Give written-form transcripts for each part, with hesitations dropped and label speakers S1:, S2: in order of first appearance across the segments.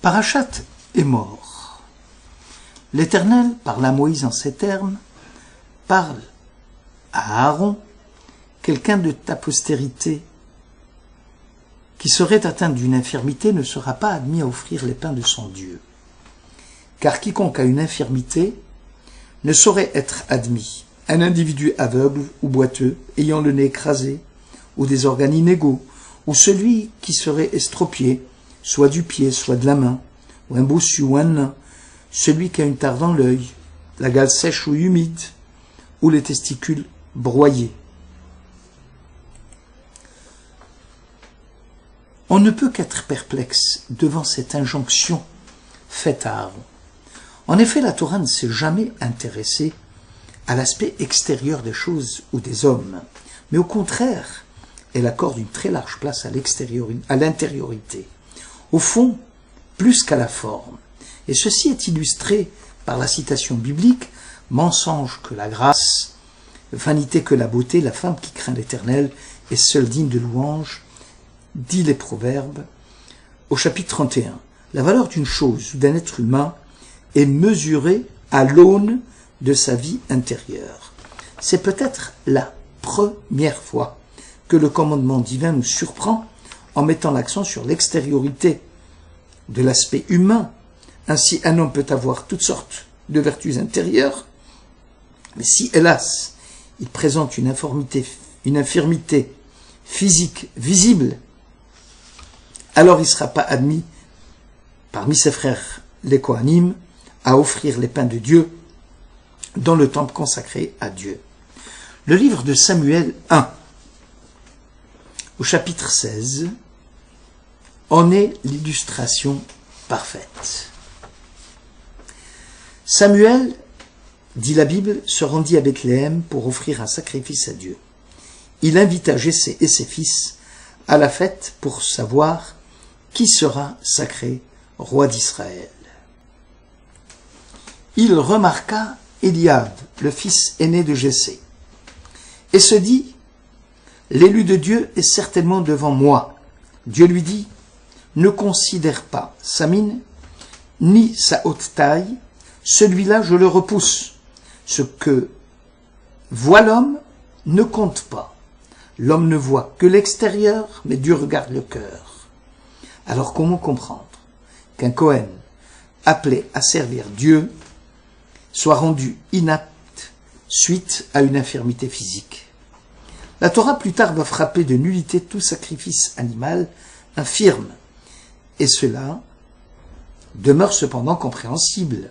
S1: Parachat est mort. L'Éternel parle à Moïse en ces termes, parle à Aaron, quelqu'un de ta postérité qui serait atteint d'une infirmité ne sera pas admis à offrir les pains de son Dieu. Car quiconque a une infirmité ne saurait être admis. Un individu aveugle ou boiteux, ayant le nez écrasé, ou des organes inégaux, ou celui qui serait estropié, soit du pied, soit de la main, ou un bossu ou un nain, celui qui a une tare dans l'œil, la gale sèche ou humide, ou les testicules broyés. On ne peut qu'être perplexe devant cette injonction faite à Aaron. En effet, la Torah ne s'est jamais intéressée à l'aspect extérieur des choses ou des hommes, mais au contraire, elle accorde une très large place à l'intériorité, au fond, plus qu'à la forme. Et ceci est illustré par la citation biblique « Mensonge que la grâce, vanité que la beauté, la femme qui craint l'Éternel est seule digne de louange », dit les Proverbes, au chapitre 31. La valeur d'une chose ou d'un être humain est mesurée à l'aune de sa vie intérieure. C'est peut-être la première fois que le commandement divin nous surprend en mettant l'accent sur l'extériorité de l'aspect humain. Ainsi, un homme peut avoir toutes sortes de vertus intérieures, mais si, hélas, il présente une infirmité physique visible, alors il ne sera pas admis parmi ses frères les Kohanim à offrir les pains de Dieu dans le temple consacré à Dieu. Le livre de Samuel 1, au chapitre 16, en est l'illustration parfaite. Samuel, dit la Bible, se rendit à Bethléem pour offrir un sacrifice à Dieu. Il invita Jessé et ses fils à la fête pour savoir qui sera sacré roi d'Israël. Il remarqua Eliab, le fils aîné de Jessé, et se dit « L'élu de Dieu est certainement devant moi. » Dieu lui dit « Ne considère pas sa mine, ni sa haute taille, celui-là je le repousse. Ce que voit l'homme ne compte pas. L'homme ne voit que l'extérieur, mais Dieu regarde le cœur. » Alors comment comprendre qu'un Kohen appelé à servir Dieu soit rendu inapte suite à une infirmité physique? La Torah plus tard va frapper de nullité tout sacrifice animal infirme, et cela demeure cependant compréhensible.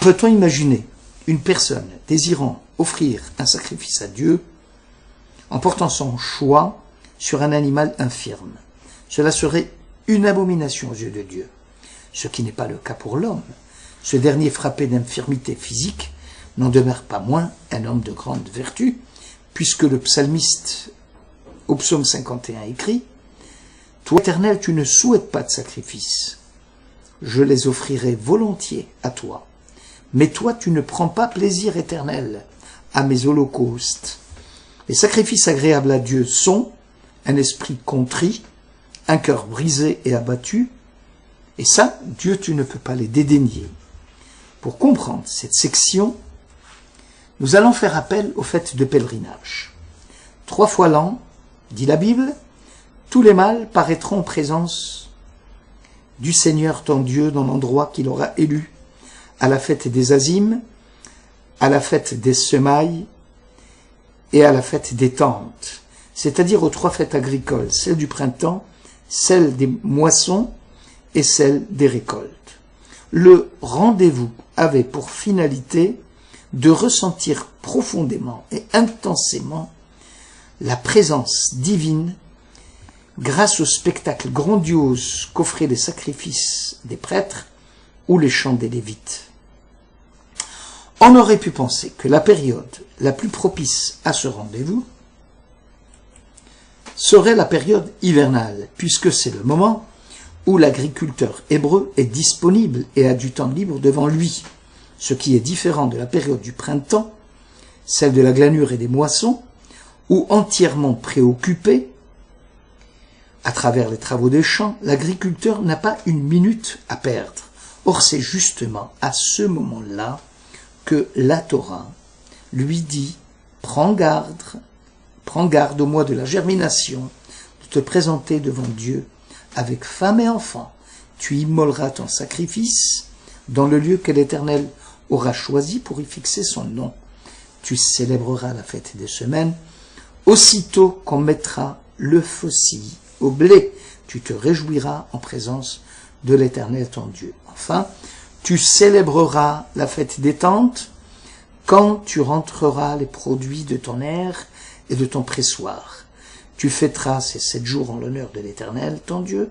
S1: Peut-on imaginer une personne désirant offrir un sacrifice à Dieu en portant son choix sur un animal infirme? Cela serait une abomination aux yeux de Dieu, ce qui n'est pas le cas pour l'homme. Ce dernier frappé d'infirmité physique n'en demeure pas moins un homme de grande vertu, puisque le psalmiste au psaume 51 écrit « Toi, Éternel, tu ne souhaites pas de sacrifice. Je les offrirai volontiers à toi. Mais toi, tu ne prends pas plaisir, Éternel, à mes holocaustes. » Les sacrifices agréables à Dieu sont un esprit contrit, un cœur brisé et abattu, et ça, Dieu, tu ne peux pas les dédaigner. Pour comprendre cette section, nous allons faire appel aux fêtes de pèlerinage. 3 fois l'an, dit la Bible, tous les mâles paraîtront en présence du Seigneur ton Dieu dans l'endroit qu'il aura élu, à la fête des Azimes, à la fête des semailles et à la fête des tentes, c'est-à-dire aux 3 fêtes agricoles, celle du printemps, celle des moissons et celle des récoltes. Le rendez-vous avait pour finalité de ressentir profondément et intensément la présence divine grâce au spectacle grandiose qu'offraient les sacrifices des prêtres ou les chants des Lévites. On aurait pu penser que la période la plus propice à ce rendez-vous serait la période hivernale, puisque c'est le moment où l'agriculteur hébreu est disponible et a du temps libre devant lui, ce qui est différent de la période du printemps, celle de la glanure et des moissons, où entièrement préoccupé À travers les travaux des champs, l'agriculteur n'a pas une minute à perdre. Or, c'est justement à ce moment-là que la Torah lui dit « Prends garde au mois de la germination, de te présenter devant Dieu avec femme et enfants. Tu immoleras ton sacrifice dans le lieu que l'Éternel aura choisi pour y fixer son nom. Tu célébreras la fête des semaines. Aussitôt qu'on mettra le faucille au blé, tu te réjouiras en présence de l'Éternel ton Dieu. Enfin, tu célébreras la fête des tentes quand tu rentreras les produits de ton aire et de ton pressoir. Tu fêteras ces 7 jours en l'honneur de l'Éternel ton Dieu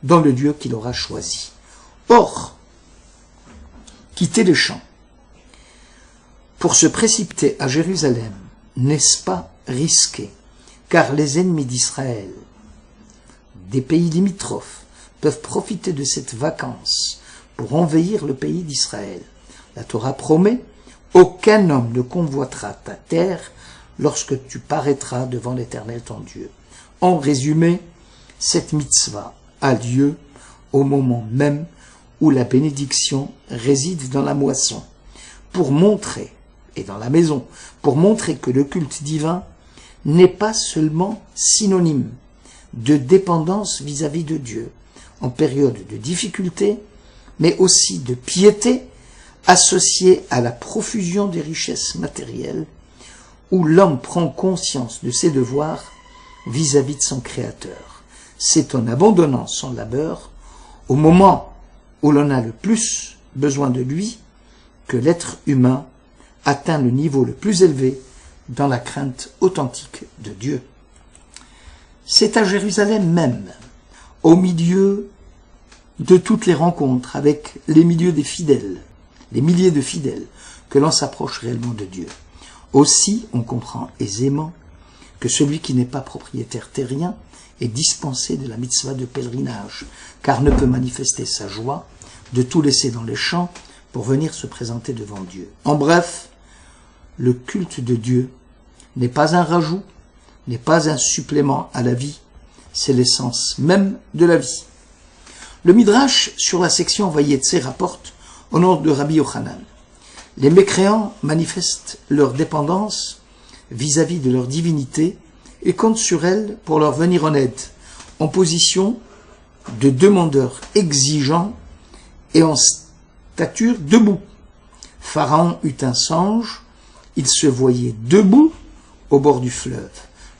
S1: dans le lieu qu'il aura choisi. Or, quitter les champs pour se précipiter à Jérusalem, n'est-ce pas risqué? Car les ennemis d'Israël, des pays limitrophes, peuvent profiter de cette vacance pour envahir le pays d'Israël. La Torah promet, aucun homme ne convoitera ta terre lorsque tu paraîtras devant l'Éternel ton Dieu. En résumé, cette mitzvah a lieu au moment même où la bénédiction réside dans la moisson, pour montrer, et dans la maison, pour montrer que le culte divin n'est pas seulement synonyme de dépendance vis-à-vis de Dieu en période de difficulté, mais aussi de piété associée à la profusion des richesses matérielles, où l'homme prend conscience de ses devoirs vis-à-vis de son Créateur. C'est en abandonnant son labeur, au moment où l'on a le plus besoin de lui, que l'être humain atteint le niveau le plus élevé dans la crainte authentique de Dieu. C'est à Jérusalem même, au milieu de toutes les rencontres avec les milliers de fidèles, que l'on s'approche réellement de Dieu. Aussi, on comprend aisément que celui qui n'est pas propriétaire terrien est dispensé de la mitzvah de pèlerinage, car ne peut manifester sa joie de tout laisser dans les champs pour venir se présenter devant Dieu. En bref, le culte de Dieu n'est pas un rajout, n'est pas un supplément à la vie, c'est l'essence même de la vie. Le Midrash sur la section Vayetze rapporte au nom de Rabbi Yochanan. Les mécréants manifestent leur dépendance vis-à-vis de leur divinité et comptent sur elle pour leur venir en aide, en position de demandeurs exigeants et en stature debout. Pharaon eut un songe, il se voyait debout au bord du fleuve,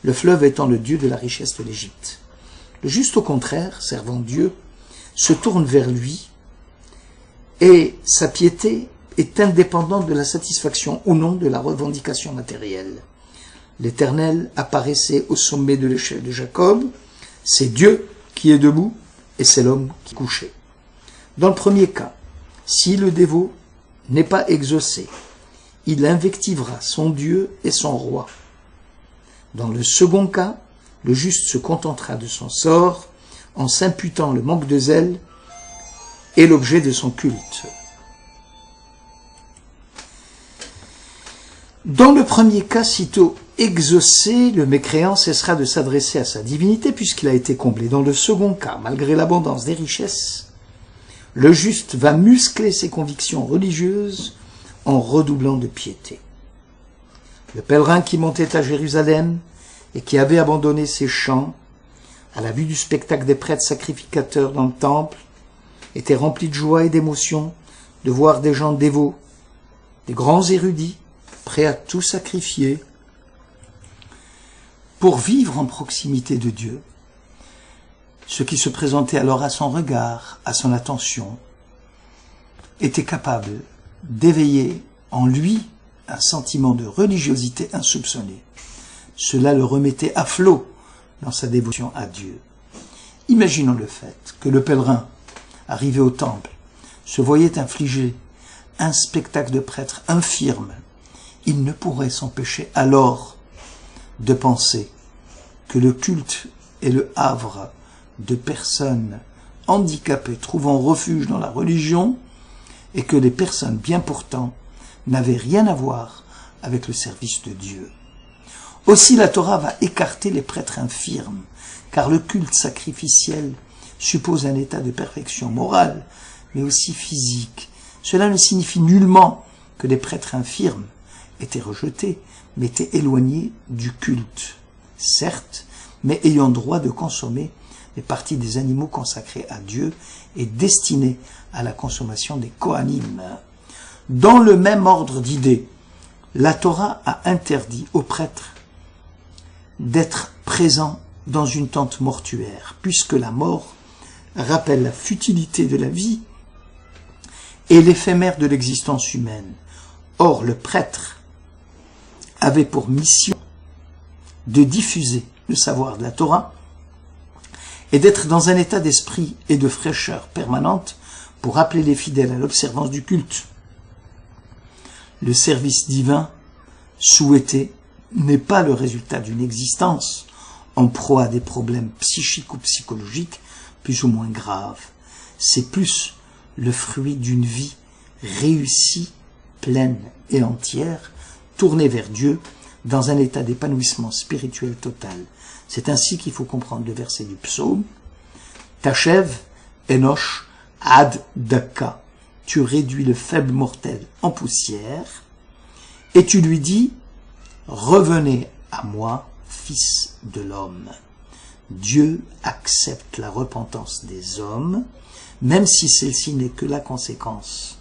S1: le fleuve étant le dieu de la richesse de l'Égypte. Le juste au contraire, servant Dieu, se tourne vers lui et sa piété est indépendante de la satisfaction ou non de la revendication matérielle. L'Éternel apparaissait au sommet de l'échelle de Jacob, c'est Dieu qui est debout et c'est l'homme qui est couché. Dans le premier cas, si le dévot n'est pas exaucé, il invectivera son Dieu et son roi. Dans le second cas, le juste se contentera de son sort en s'imputant le manque de zèle et l'objet de son culte. Dans le premier cas, sitôt exaucé, le mécréant cessera de s'adresser à sa divinité puisqu'il a été comblé. Dans le second cas, malgré l'abondance des richesses, le juste va muscler ses convictions religieuses en redoublant de piété. Le pèlerin qui montait à Jérusalem et qui avait abandonné ses champs, à la vue du spectacle des prêtres sacrificateurs dans le temple, était rempli de joie et d'émotion de voir des gens dévots, des grands érudits, prêts à tout sacrifier pour vivre en proximité de Dieu. Ce qui se présentait alors à son regard, à son attention, était capable d'éveiller en lui un sentiment de religiosité insoupçonné. Cela le remettait à flot dans sa dévotion à Dieu. Imaginons le fait que le pèlerin, arrivé au temple, se voyait infliger un spectacle de prêtres infirmes. Il ne pourrait s'empêcher alors de penser que le culte est le havre de personnes handicapées trouvant refuge dans la religion et que les personnes bien portantes n'avaient rien à voir avec le service de Dieu. Aussi la Torah va écarter les prêtres infirmes car le culte sacrificiel suppose un état de perfection morale, mais aussi physique. Cela ne signifie nullement que les prêtres infirmes étaient rejetés, mais étaient éloignés du culte, certes, mais ayant droit de consommer les parties des animaux consacrés à Dieu et destinés à la consommation des Kohanim. Dans le même ordre d'idées, la Torah a interdit aux prêtres d'être présents dans une tente mortuaire, puisque la mort rappelle la futilité de la vie et l'éphémère de l'existence humaine. Or, le prêtre avait pour mission de diffuser le savoir de la Torah et d'être dans un état d'esprit et de fraîcheur permanente pour appeler les fidèles à l'observance du culte. Le service divin souhaité n'est pas le résultat d'une existence en proie à des problèmes psychiques ou psychologiques plus ou moins graves. C'est plus le fruit d'une vie réussie, pleine et entière, tournée vers Dieu dans un état d'épanouissement spirituel total. C'est ainsi qu'il faut comprendre le verset du psaume. T'achèves, Enoch, ad daka. Tu réduis le faible mortel en poussière, et tu lui dis, revenez à moi, fils de l'homme. Dieu accepte la repentance des hommes, même si celle-ci n'est que la conséquence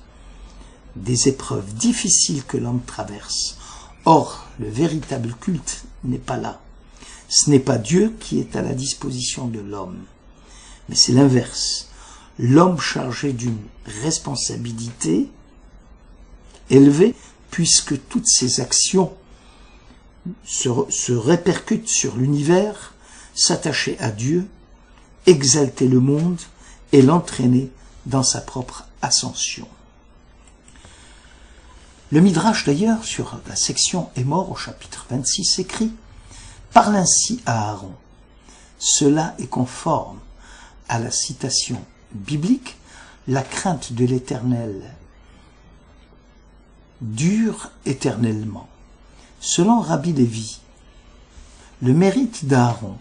S1: des épreuves difficiles que l'homme traverse. Or, le véritable culte n'est pas là. Ce n'est pas Dieu qui est à la disposition de l'homme, mais c'est l'inverse. L'homme chargé d'une responsabilité élevée, puisque toutes ses actions se répercutent sur l'univers, s'attacher à Dieu, exalter le monde et l'entraîner dans sa propre ascension. Le Midrash d'ailleurs, sur la section est mort au chapitre 26, écrit « Parle ainsi à Aaron. Cela est conforme à la citation biblique, la crainte de l'Éternel dure éternellement. Selon Rabbi Lévi, le mérite d'Aaron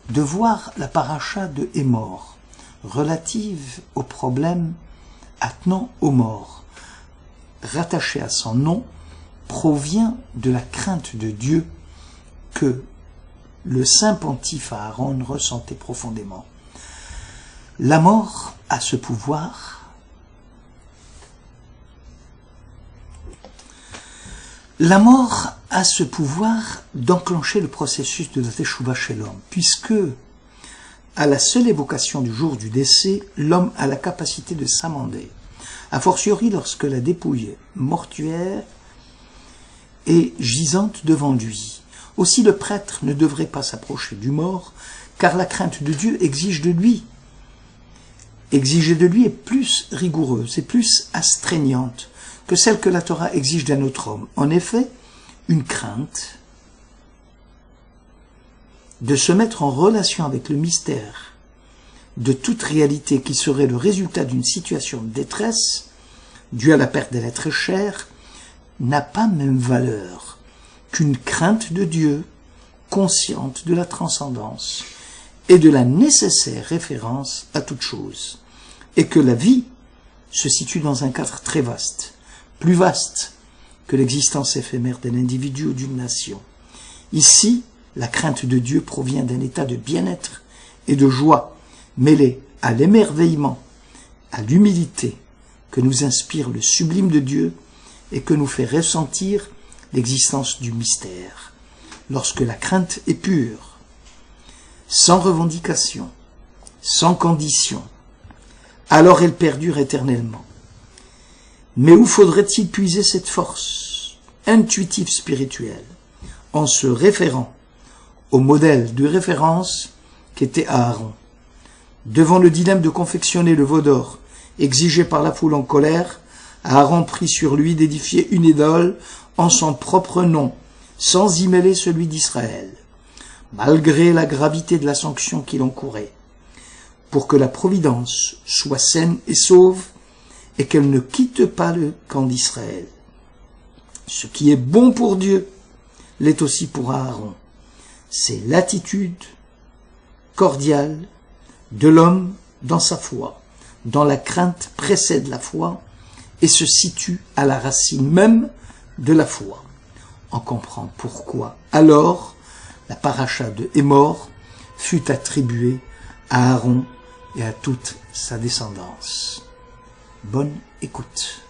S1: de voir la paracha de Hémor relative au problème attenant aux morts, rattaché à son nom, provient de la crainte de Dieu que le saint pontife Aaron ressentait profondément. La mort a ce pouvoir d'enclencher le processus de la teshuva chez l'homme, puisque, à la seule évocation du jour du décès, l'homme a la capacité de s'amender, a fortiori lorsque la dépouille mortuaire est gisante devant lui. Aussi le prêtre ne devrait pas s'approcher du mort, car la crainte de Dieu exige de lui. Exiger de lui est plus rigoureuse et plus astreignante que celle que la Torah exige d'un autre homme. En effet, une crainte de se mettre en relation avec le mystère de toute réalité qui serait le résultat d'une situation de détresse due à la perte de l'être cher n'a pas même valeur qu'une crainte de Dieu consciente de la transcendance et de la nécessaire référence à toute chose, et que la vie se situe dans un cadre très vaste, plus vaste que l'existence éphémère d'un individu ou d'une nation. Ici, la crainte de Dieu provient d'un état de bien-être et de joie, mêlé à l'émerveillement, à l'humilité que nous inspire le sublime de Dieu et que nous fait ressentir l'existence du mystère. Lorsque la crainte est pure, sans revendication, sans condition, alors elle perdure éternellement. Mais où faudrait-il puiser cette force intuitive spirituelle? En se référant au modèle de référence qu'était Aaron. Devant le dilemme de confectionner le veau d'or exigé par la foule en colère, Aaron prit sur lui d'édifier une idole en son propre nom, sans y mêler celui d'Israël, malgré la gravité de la sanction qu'il encourait, pour que la providence soit saine et sauve, et qu'elle ne quitte pas le camp d'Israël. Ce qui est bon pour Dieu l'est aussi pour Aaron. C'est l'attitude cordiale de l'homme dans sa foi, dont la crainte précède la foi et se situe à la racine même de la foi. On comprend pourquoi alors la paracha de Émor fut attribuée à Aaron et à toute sa descendance. Bonne écoute.